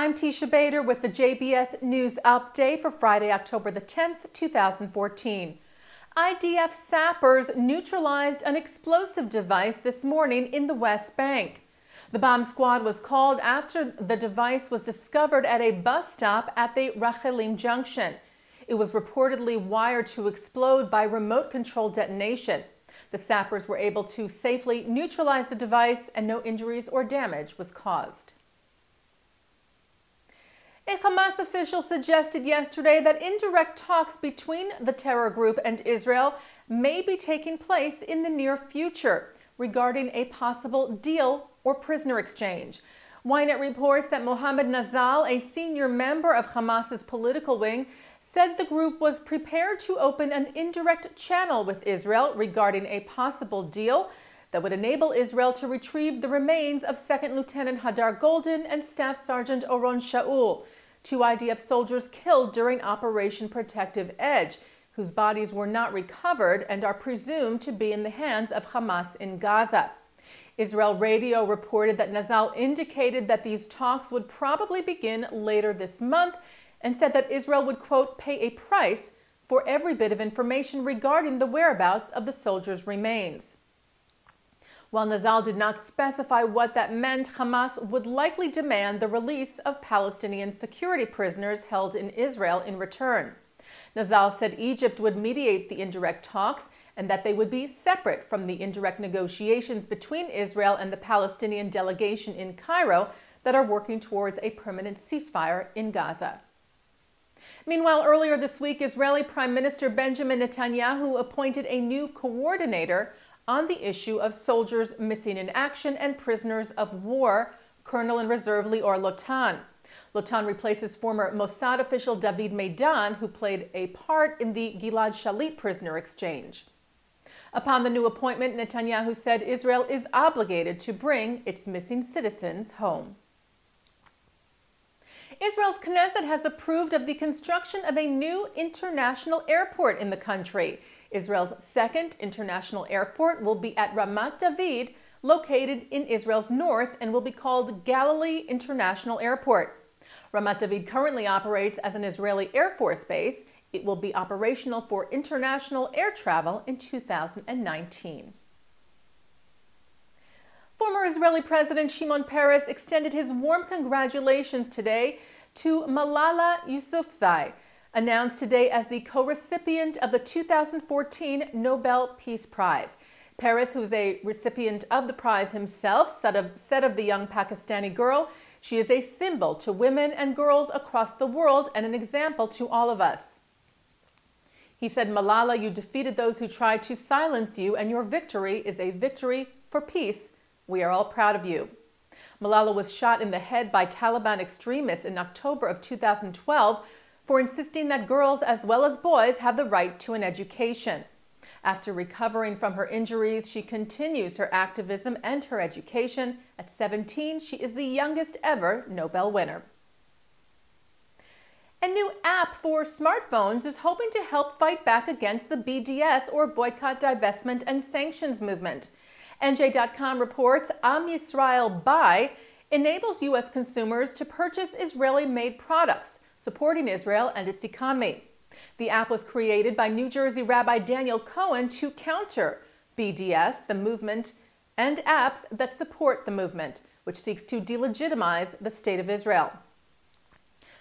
I'm Teisha Bader with the JBS News Update for Friday, October the 10th, 2014. IDF sappers neutralized an explosive device this morning in the West Bank. The bomb squad was called after the device was discovered at a bus stop at the Rachelim Junction. It was reportedly wired to explode by remote control detonation. The sappers were able to safely neutralize the device and no injuries or damage was caused. A Hamas official suggested yesterday that indirect talks between the terror group and Israel may be taking place in the near future regarding a possible deal or prisoner exchange. Ynet reports that Mohammed Nazal, a senior member of Hamas's political wing, said the group was prepared to open an indirect channel with Israel regarding a possible deal that would enable Israel to retrieve the remains of 2nd Lieutenant Hadar Golden and Staff Sergeant Oron Shaul, two IDF soldiers killed during Operation Protective Edge, whose bodies were not recovered and are presumed to be in the hands of Hamas in Gaza. Israel Radio reported that Nazal indicated that these talks would probably begin later this month and said that Israel would, quote, pay a price for every bit of information regarding the whereabouts of the soldiers' remains. While Nazal did not specify what that meant, Hamas would likely demand the release of Palestinian security prisoners held in Israel in return. Nazal said Egypt would mediate the indirect talks and that they would be separate from the indirect negotiations between Israel and the Palestinian delegation in Cairo that are working towards a permanent ceasefire in Gaza. Meanwhile, earlier this week, Israeli Prime Minister Benjamin Netanyahu appointed a new coordinator on the issue of soldiers missing in action and prisoners of war, Colonel in Reserve Lior Lotan. Lotan replaces former Mossad official David Meidan, who played a part in the Gilad Shalit prisoner exchange. Upon the new appointment, Netanyahu said Israel is obligated to bring its missing citizens home. Israel's Knesset has approved of the construction of a new international airport in the country. Israel's second international airport will be at Ramat David, located in Israel's north, and will be called Galilee International Airport. Ramat David currently operates as an Israeli Air Force base. It will be operational for international air travel in 2019. Former Israeli President Shimon Peres extended his warm congratulations today to Malala Yousafzai, announced today as the co-recipient of the 2014 Nobel Peace Prize. Peres, who is a recipient of the prize himself, said of the young Pakistani girl, "She is a symbol to women and girls across the world and an example to all of us." He said, "Malala, you defeated those who tried to silence you, and your victory is a victory for peace. We are all proud of you." Malala was shot in the head by Taliban extremists in October of 2012 for insisting that girls as well as boys have the right to an education. After recovering from her injuries, she continues her activism and her education. At 17, she is the youngest ever Nobel winner. A new app for smartphones is hoping to help fight back against the BDS, or Boycott, Divestment, and Sanctions movement. NJ.com reports Am Yisrael Buy enables U.S. consumers to purchase Israeli-made products, supporting Israel and its economy. The app was created by New Jersey Rabbi Daniel Cohen to counter BDS, the movement, and apps that support the movement, which seeks to delegitimize the State of Israel.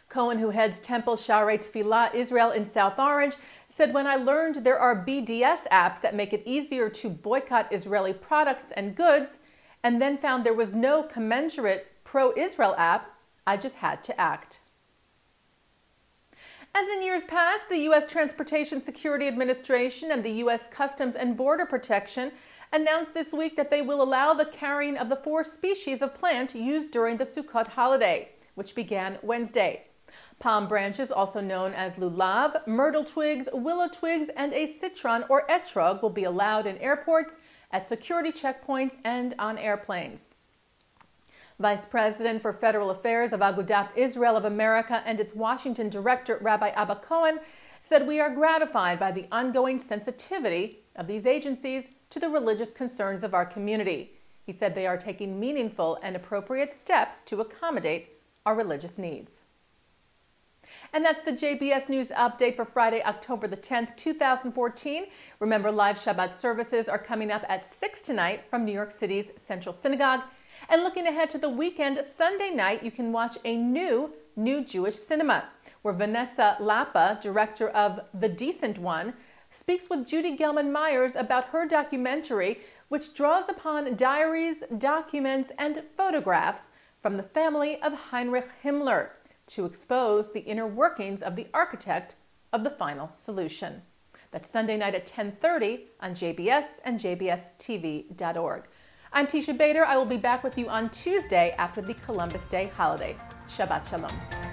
Cohen, who heads Temple Sharei Tefillah Israel in South Orange, said, "When I learned there are BDS apps that make it easier to boycott Israeli products and goods, and then found there was no commensurate pro-Israel app, I just had to act." As in years past, the U.S. Transportation Security Administration and the U.S. Customs and Border Protection announced this week that they will allow the carrying of the 4 species of plant used during the Sukkot holiday, which began Wednesday. Palm branches, also known as lulav, myrtle twigs, willow twigs, and a citron or etrog will be allowed in airports, at security checkpoints, and on airplanes. Vice President for Federal Affairs of Agudat Israel of America and its Washington Director, Rabbi Abba Cohen, said, "We are gratified by the ongoing sensitivity of these agencies to the religious concerns of our community." He said they are taking meaningful and appropriate steps to accommodate our religious needs. And that's the JBS News Update for Friday, October the 10th, 2014. Remember, live Shabbat services are coming up at 6 tonight from New York City's Central Synagogue. And looking ahead to the weekend, Sunday night, you can watch a new Jewish cinema, where Vanessa Lapa, director of The Decent One, speaks with Judy Gelman-Myers about her documentary, which draws upon diaries, documents, and photographs from the family of Heinrich Himmler to expose the inner workings of the architect of the final solution. That's Sunday night at 10:30 on JBS and jbstv.org. I'm Teisha Bader. I will be back with you on Tuesday after the Columbus Day holiday. Shabbat Shalom.